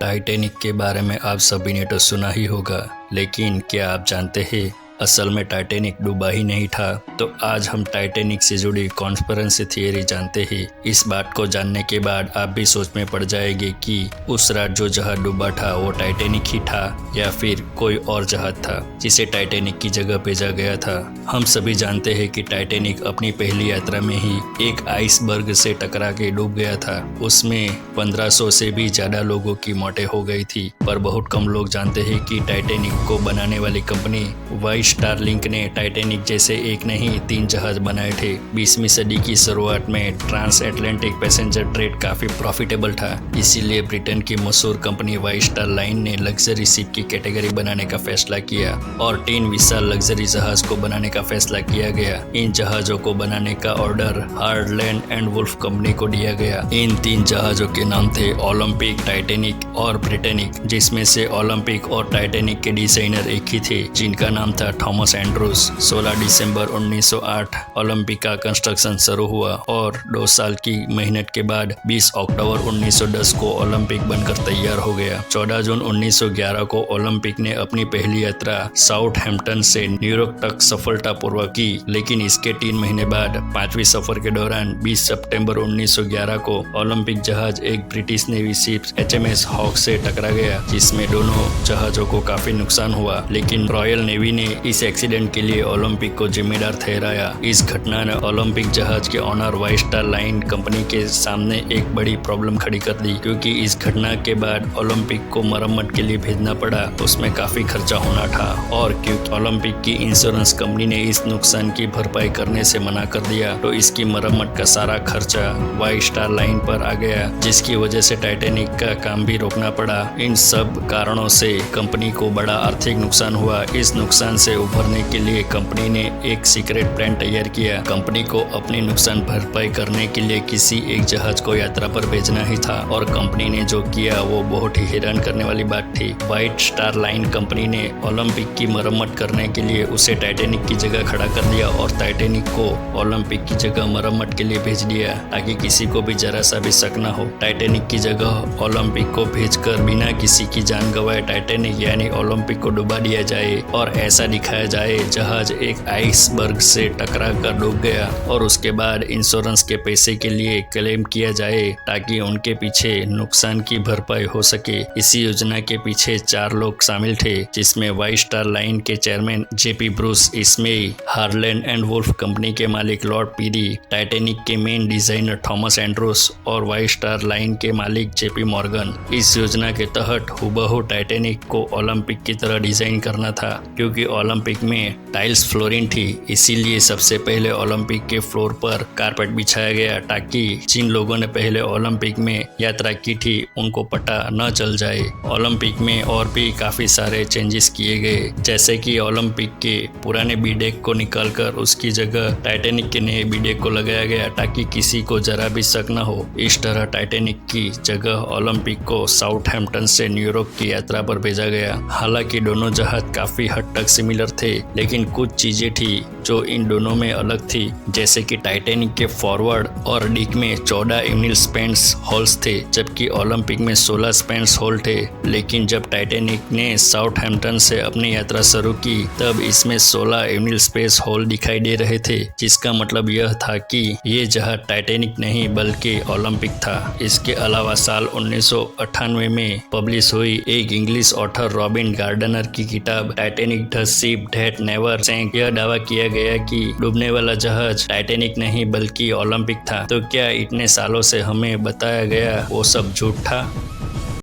Titanic के बारे में आप सभी ने तो सुना ही होगा, लेकिन क्या आप जानते हैं असल में टाइटैनिक डूबा ही नहीं था। तो आज हम टाइटैनिक से जुड़ी कॉन्स्पिरेसी थियरी जानते हैं। इस बात को जानने के बाद आप भी सोच में पड़ जाएंगे कि उस रात जो जहाज डूबा था वो टाइटैनिक ही था या फिर कोई और जहाज था जिसे टाइटैनिक की जगह भेजा गया था। हम सभी जानते हैं कि टाइटैनिक अपनी पहली यात्रा में ही एक आइसबर्ग से टकरा के डूब गया था। उसमें 1500 से भी ज्यादा लोगों की मौतें हो गई थी, पर बहुत कम लोग जानते हैं कि टाइटैनिक को बनाने वाली कंपनी वाइस स्टारलिंक ने टाइटैनिक जैसे एक नहीं 3 जहाज बनाए थे। 20वीं सदी की शुरुआत में ट्रांस एटलांटिक पैसेंजर ट्रेड काफी प्रॉफिटेबल था, इसीलिए ब्रिटेन की मशहूर कंपनी वाइस स्टार लाइन ने लग्जरी शिप की कैटेगरी बनाने का फैसला किया और 3 विशाल लग्जरी जहाज को बनाने का फैसला किया गया। इन जहाजों को बनाने का order Harland and Wolff company को दिया गया। इन 3 जहाजों के नाम थे ओलंपिक, टाइटैनिक और ब्रिटेनिक, जिसमें से ओलंपिक और टाइटैनिक के डिजाइनर एक ही थे जिनका नाम था थॉमस एंड्रूज। 16 दिसंबर 1908 ओलंपिक का कंस्ट्रक्शन शुरू हुआ और 2 साल की मेहनत के बाद 20 अक्टूबर 1910 को ओलंपिक बनकर तैयार हो गया। 14 जून 1911 को ओलंपिक ने अपनी पहली यात्रा साउथहैम्पटन से न्यूयॉर्क तक सफलतापूर्वक की, लेकिन इसके 3 महीने बाद 5वीं सफर के दौरान 20 सितंबर 1911 को ओलंपिक जहाज एक British navy ship HMS Hawke से टकरा गया, जिसमें दोनों जहाजों को काफी नुकसान हुआ, लेकिन रॉयल नेवी ने इस एक्सीडेंट के लिए ओलंपिक को जिम्मेदार ठहराया। इस घटना ने ओलंपिक जहाज के owner White Star Line company के सामने एक बड़ी प्रॉब्लम खड़ी कर दी, क्योंकि इस घटना के बाद ओलंपिक को मरम्मत के लिए भेजना पड़ा। उसमें काफी खर्चा होना था और क्योंकि ओलंपिक की इंश्योरेंस कंपनी ने इस नुकसान की भरपाई करने से मना कर दिया, तो इसकी मरम्मत का सारा खर्चा वाइस स्टार लाइन पर आ गया, जिसकी वजह से टाइटैनिक का काम भी रोकना पड़ा। इन सब कारणों से कंपनी को बड़ा आर्थिक नुकसान हुआ। इस नुकसान से उभरने के लिए कंपनी ने एक सीक्रेट प्लान तैयार किया। कंपनी को अपनी नुकसान भरपाई करने के लिए किसी एक जहाज को यात्रा पर भेजना ही था, और कंपनी ने जो किया वो बहुत ही हैरान करने वाली बात थी। वाइट स्टार लाइन कंपनी ने ओलंपिक की मरम्मत करने के लिए उसे टाइटैनिक की जगह खड़ा कर दिया और टाइटैनिक को ओलंपिक की जगह मरम्मत के लिए भेज दिया, ताकि किसी को भी जरा सा भी शक न हो। टाइटैनिक की जगह ओलंपिक को भेजकर बिना किसी की जान गंवाए टाइटैनिक यानी ओलंपिक को डुबा दिया जाए और ऐसा दिखाया जाए जहाज एक आइसबर्ग से टकरा कर डूब गया, और उसके बाद इंश्योरेंस के पैसे के लिए क्लेम किया जाए ताकि उनके पीछे नुकसान की भरपाई हो सके। इसी योजना के पीछे 4 लोग शामिल थे, जिसमें वाइस स्टार लाइन के chairman JP Bruce Ismay, Harland and Wolff company के मालिक लॉर्ड पीरी, टाइटैनिक के मेन डिजाइनर थॉमस एंड्रूज और वाइस स्टार लाइन के मालिक JP मॉर्गन। इस योजना के तहत हुबहू टाइटैनिक को ओलंपिक की तरह डिजाइन करना था। क्योंकि ओलंपिक में टाइल्स फ्लोरिंग थी, इसीलिए सबसे पहले ओलंपिक के फ्लोर पर कारपेट बिछाया गया, ताकि जिन लोगों ने पहले ओलंपिक में यात्रा की थी उनको पता न चल जाए। ओलंपिक में और भी काफी सारे चेंजेस किए गए, जैसे कि ओलंपिक के पुराने बीडेक को निकालकर उसकी जगह टाइटैनिक के नए बीडेक को लगाया गया, ताकि किसी को जरा भी शक न हो। इस तरह टाइटैनिक की जगह ओलंपिक को साउथहैम्पटन से न्यूयॉर्क की यात्रा पर भेजा गया। हालांकि दोनों जहाज काफी हद तक सिमिलर थे, लेकिन कुछ चीजें थी जो इन दोनों में अलग थी, जैसे कि टाइटैनिक के फॉरवर्ड और डिक में 14 यूनिल स्पेंस होल्स थे, जबकि ओलंपिक में 16 स्पेंस होल थे। लेकिन जब टाइटैनिक ने साउथहैम्पटन से अपनी यात्रा शुरू की, तब इसमें 16 यूनिल स्पेस होल दिखाई दे रहे थे, जिसका मतलब यह था कि ये जहाज टाइटैनिक नहीं बल्कि ओलंपिक था। इसके अलावा साल 1998 में पब्लिश हुई एक इंग्लिश ऑथर रॉबिन गार्डनर की किताब Titanic the ship that never sank, यह दावा किया गया कि डूबने वाला जहाज टाइटैनिक नहीं बल्कि ओलंपिक था। तो क्या इतने सालों से हमें बताया गया वो सब झूठ था?